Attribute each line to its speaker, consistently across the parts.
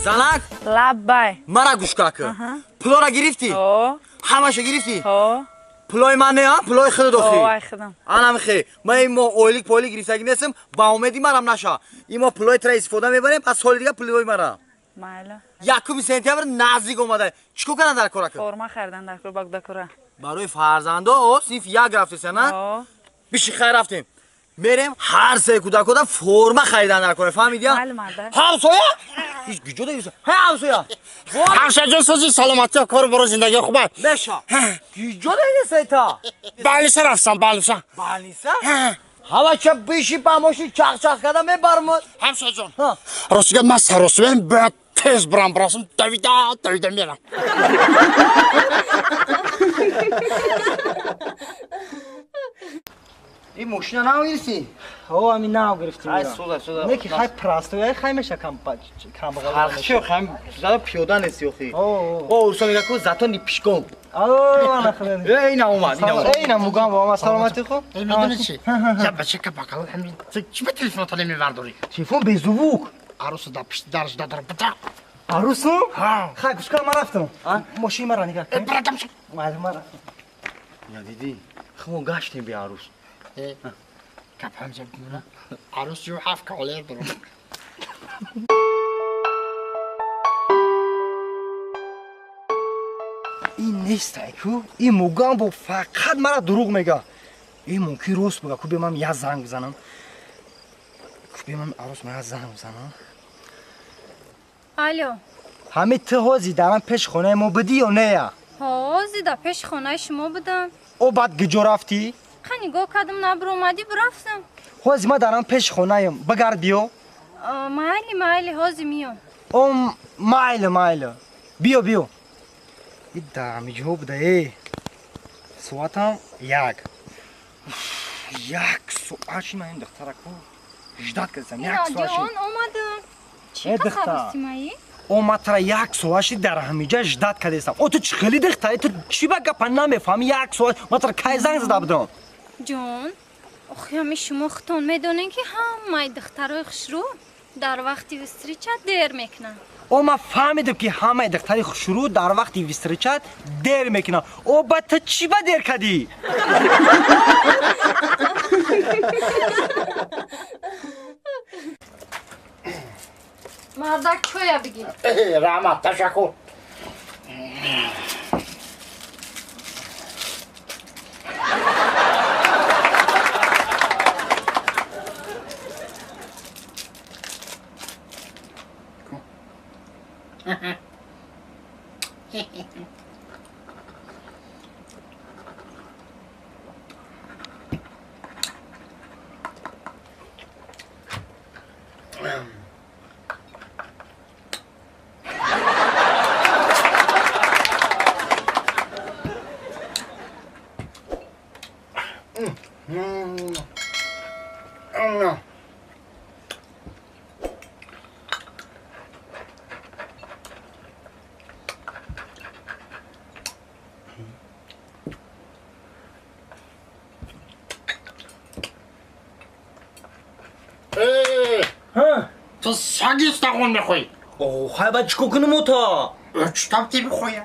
Speaker 1: زنک
Speaker 2: لبای
Speaker 1: مرا گوش که پلا را گرفتی
Speaker 2: او
Speaker 1: همشو گرفتی
Speaker 2: او
Speaker 1: پلای من نه پلای خود
Speaker 2: او
Speaker 1: داخلی
Speaker 2: ای خدم
Speaker 1: آنم خی ما این ما اویلیک پولی گرفتگی نیستم با امیدی مرام نشه این ما پلای تر استفاده میبریم پس سال دیگه پلای مرا
Speaker 2: مالا
Speaker 1: یکم سپتامبر نزدیک اومده چیکار کنن در کارک
Speaker 2: فورما خریدن در کور باگ دکورا
Speaker 1: برای فرزندا صرف یک رفتیم نه
Speaker 2: او
Speaker 1: بیشی خیر رفتیم میریم هر سه کودک فرما خریدن در کار فهمیدی
Speaker 2: بله مادر
Speaker 1: همسایه هیچ گیجو دیگه همسایه
Speaker 3: همسایه جان سازی سلامتی کار برو زندگی خوبه
Speaker 1: بشا گیجو دیگه سیتا
Speaker 3: بالسه رفتم بالسه
Speaker 1: بالسه هوا چه بیشی پاموشی چاق چاق کردم میبرمد
Speaker 3: همسایه جان راستگه من سراسویم باید تز برم براسم دویده میرم
Speaker 1: این ماشین نمیگیرسی
Speaker 4: او همین ناو گرفتیم
Speaker 1: خیلی سودا
Speaker 4: نه که خیلی پراستوی خیلی میشه کم بغل
Speaker 1: خرخشو خیلی زیاد پیاده نیستی اخی
Speaker 4: او
Speaker 1: اورسا میگه که زاتون دی پیشکم
Speaker 4: او نخدم
Speaker 1: اینا اومد
Speaker 4: اینا موگام با ما سلامتی خو
Speaker 3: میدونی چی یا بچه که بغل همین چی به تلفن تو نمیبرداری
Speaker 4: تلفن به زووک
Speaker 3: عروس دا پشت درش دادر بده
Speaker 4: عروسو
Speaker 3: ها
Speaker 4: خیلی گوش کن من رفتم ماشین مرا نگاه کن
Speaker 3: برادم شد
Speaker 4: معلوم من رفتم
Speaker 1: یا دیدی خمو گشتیم بی عروس
Speaker 3: کپ همزه بمونه عروس جو هفت کالر برم
Speaker 4: این نیست ایکو این موگام با فقط مرا دروغ میگه این ممکن روست بگه که به من یه زنگ بزنم که به من عروس من زنگ بزنم
Speaker 5: الو
Speaker 4: همه تهازی درم پیش خونه ما بدی یا نه
Speaker 5: ها زیدا پیش خونه شما بودم
Speaker 4: او بعد گجو رفتی
Speaker 5: خنی گو کدم نبر اومدی برفتم
Speaker 4: هازی ما درم پیش خونه بگرد بیو
Speaker 5: مالی هازی میام
Speaker 4: او مایل بیو این درمی جو بده سواتم یک سواشی من این دختره کو جداد کردم یک
Speaker 5: اینا
Speaker 4: سواشی
Speaker 5: جان اومدم چی
Speaker 4: دختر
Speaker 5: قصابستی مایی؟
Speaker 4: او ماترا یک سواشی در همیجا جداد کردم او تو چی خیلی دختره تو چی بگه پن نمیفهمی یک سواش ماترا کی زنگ زده بودم
Speaker 5: جان آخی همی شما ختون میدونین که همه دخترای خشرو در وقتی وستریچت دیر میکنن
Speaker 4: او ما فهمیدم که همه دختری شروع در وقتی وستریچت دیر میکنه او با تو چی با دیر کردی؟
Speaker 5: مردک چویا بگی
Speaker 3: رحمت تشکر تو سگی استقون میخوایی
Speaker 1: او خیلی باید چکو کنم او تا
Speaker 3: چطور تی بخوایی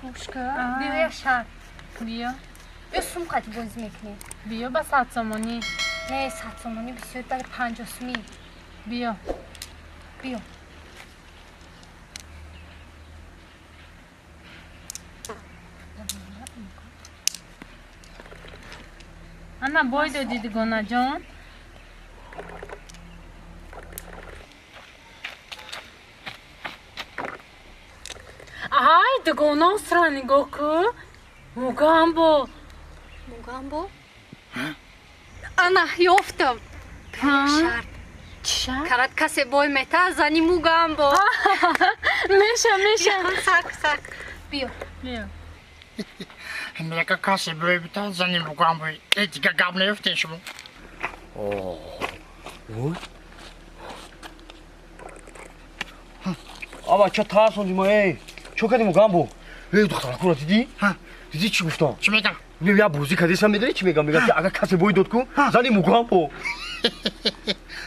Speaker 5: گوش کن بیا شهر
Speaker 6: بیا
Speaker 5: سوم قطی بازی میکنی
Speaker 6: بیا با 100 تومانی
Speaker 5: نه 100 تومانی بسیار برای 50 تومانی
Speaker 6: بیا انا بای دادی دیگونه جان ای دیگونه سرا نگاه کن موگامبو
Speaker 5: انا یافتم
Speaker 6: شرط
Speaker 5: چی شد؟ کرد کسی بای میته زنی موگامبو
Speaker 6: میشه
Speaker 5: سک بیا
Speaker 3: میگه کسی بای بیتا زنی بگم بای ای دیگه گب نیفتین شما
Speaker 1: آبا چه ترس اوندیم ای چو کردیم گامبو ای دختر کورا دیدی
Speaker 4: دیدی چی گفتم
Speaker 3: چی میگم؟
Speaker 4: میگم یا بوزی کدیسم میدونی چی میگم میگم که اگر کسی بوی داد کو زنی موگامبو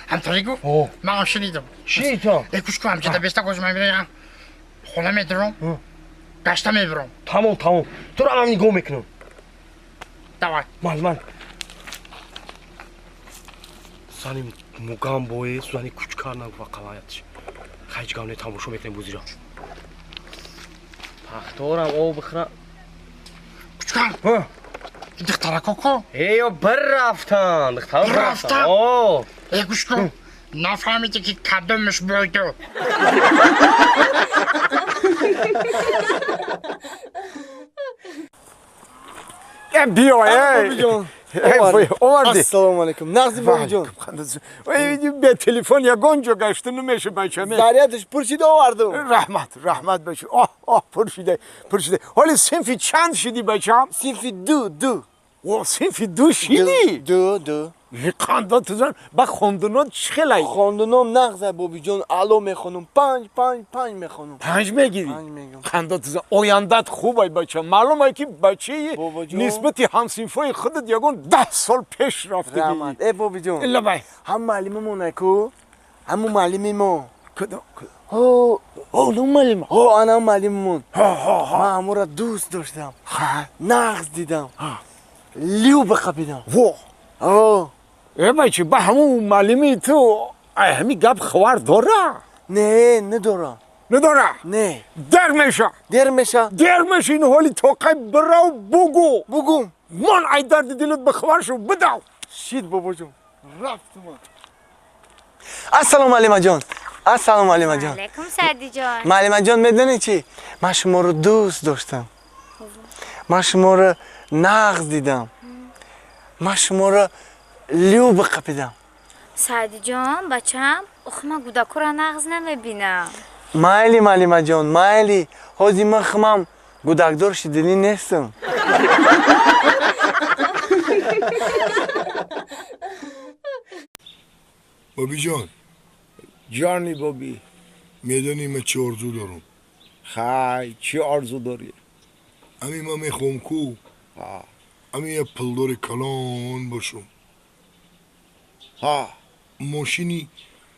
Speaker 3: همطوری گفت؟
Speaker 4: اوه.
Speaker 3: من شنیدم
Speaker 4: چی تو
Speaker 3: گوش کن همچه دبسته گوزم میبینم خونه میدرم گشته میبرم
Speaker 4: تمام تو رو الان نگاه میکنم
Speaker 3: دوای
Speaker 4: من زنی موگامبوی زنی کوچکار نگو قلایتش خیجگانه تماشا میکنیم بوزی را پختارم او بخرم
Speaker 3: کوچکم دختره کوکو
Speaker 4: ایو بر رفتن دختر بر رفتن اوه
Speaker 3: گوش کن نفهمیدی که کدومش بوده
Speaker 7: بیا اومدی
Speaker 1: السلام علیکم نغزی بابی جان
Speaker 7: به تلفن یگانجا گشته نمیشه بچه می
Speaker 1: زریعتش پرسید آوردم
Speaker 7: رحمت بچه آه پرشیده حالی صنفی چند شدی بچه هم؟
Speaker 1: صنفی دو
Speaker 7: صنفی دو شدی؟
Speaker 1: دو
Speaker 7: قنده تو زن با خوندنات چخیلی؟
Speaker 1: خواندنام نغزه بابی جان الو میخونم پنج میخونم
Speaker 7: 5 میگیری؟
Speaker 1: میگم
Speaker 7: قنده تو زن آیندت خوبه بچه معلومه که بچه
Speaker 1: بابا جان.
Speaker 7: نسبتی همسینفای خودت یگان 10 سال پیش رفته
Speaker 1: رحمت ای بابی جان
Speaker 7: الا بای
Speaker 1: هم معلممونه کو همون معلمی ما
Speaker 7: کدوم
Speaker 1: اون معلم انا معلممون من همون را دوست داشتم نغز دیدم لیو بخپیدم
Speaker 7: ای بچه با همون معلمی تو همی گپ خوار داره؟
Speaker 1: نه ندارم
Speaker 7: نداره؟
Speaker 1: نه
Speaker 7: در میشه
Speaker 1: در میشه
Speaker 7: این حالی توقع براو
Speaker 1: بگم
Speaker 7: من ای درد دلت بخوار شو بدو
Speaker 1: شید بابا جان رفتم السلام علیما جان
Speaker 5: علیکم سعدی جان
Speaker 1: معلم جان میدونی چی من شما رو دوست داشتم من شما رو نغز دیدم من شما رو لیو بقپیدم
Speaker 5: سعدی جان بچم اخما گوداکو را نغز نمیبینم
Speaker 1: مایلی معلم جان مایلی حاضی من خمم گودکدار شدنی نیستم
Speaker 8: بابی جان
Speaker 7: جانی بابی
Speaker 8: میدونی من چه آرزو دارم
Speaker 7: خای چی آرزو داری؟
Speaker 8: امی من میخوام کو امی یه پلدار کلان باشم ماشینی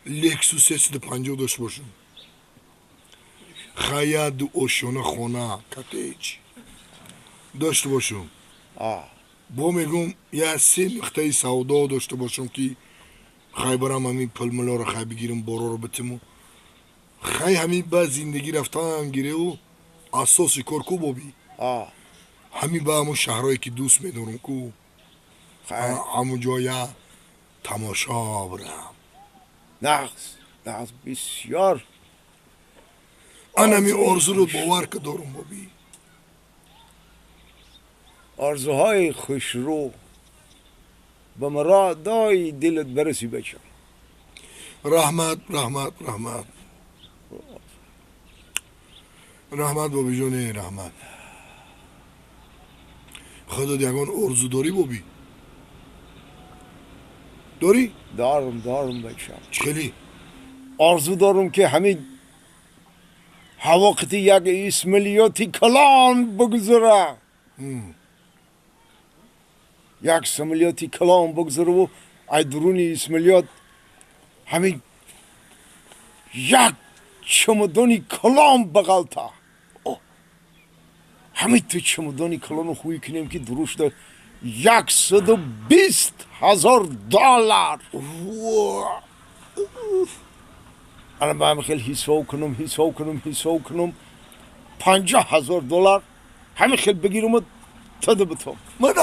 Speaker 8: لکسوس 350 داشت باشم خیاد و آشیانه خانه کتیج داشته باشم با میگم یه 3 نقطه سودا داشته باشم که خیلی برم همین پلملا رو خیلی بگیرم بارا رو بتیم و خیلی همین با زندگی رفتن گیره و اساسی کار کو بابی همین با همون شهرهایی که دوست میدارم کو همون جای تماشا برم
Speaker 7: نغز بسیار
Speaker 8: من همین آرزو رو باور که دارم بابی
Speaker 7: آرزوهای خوش رو به مرادای دلت برسی بچه
Speaker 8: رحمت بابی جان رحمت خودت یگان آرزو داری بابی داری؟
Speaker 7: دارم بچه
Speaker 8: خیلی
Speaker 7: آرزو دارم که همین وقتی یک اسمالیاتی کلان بگذره یک سمالیاتی کلان بگذره و ای درون اسمالیات همین یک چمدانی کلان بغلتا همین تو چمدانی کلان رو خوی کنیم که دروش دار 120,000 دلار الان با همین خیلی حساب کنم 50,000 دلار همین خیلی بگیرم و تده بتم
Speaker 8: مده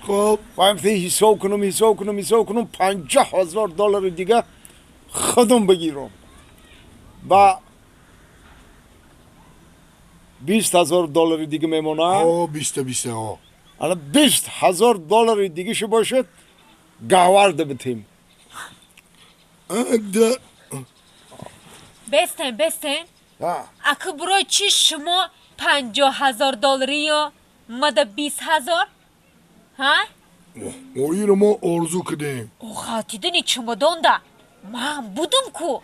Speaker 8: خب
Speaker 7: با همین حساب کنم 50,000 دلار دیگه خودم بگیرم با 20,000 دلار دیگه میمونه
Speaker 8: 20 ها
Speaker 7: الان 20,000 دلار دیگه شو باشد گهوارده بتیم
Speaker 6: بستن اکه برای چی شما 50,000 دلاری یا مده 20,000 ها؟
Speaker 8: اوی رو ما آرزو کردیم
Speaker 6: او خاطیدنی چمدان ده من بودم کو